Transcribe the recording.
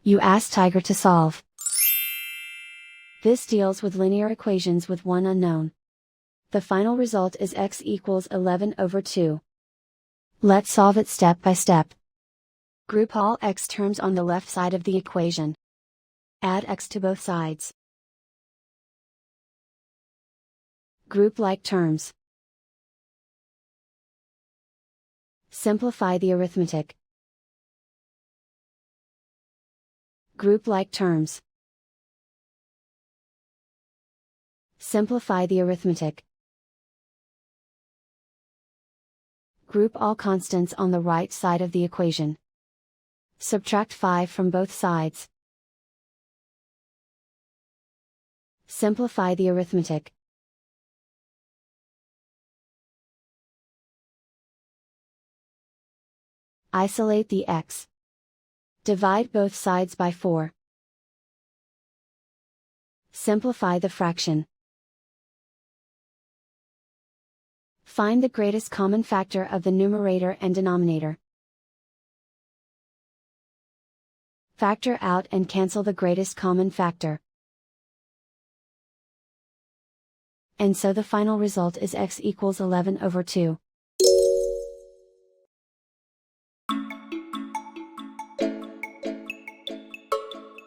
You ask Tiger to solve. This deals with linear equations with one unknown. The final result is x equals 11 over 2. Let's solve it step by step. Group all x terms on the left side of the equation. Add x to both sides. Group like terms. Simplify the arithmetic. Group like terms. Simplify the arithmetic. Group all constants on the right side of the equation. Subtract 5 from both sides. Simplify the arithmetic. Isolate the x. Divide both sides by 4. Simplify the fraction. Find the greatest common factor of the numerator and denominator. Factor out and cancel the greatest common factor. And so the final result is x equals 11 over 2.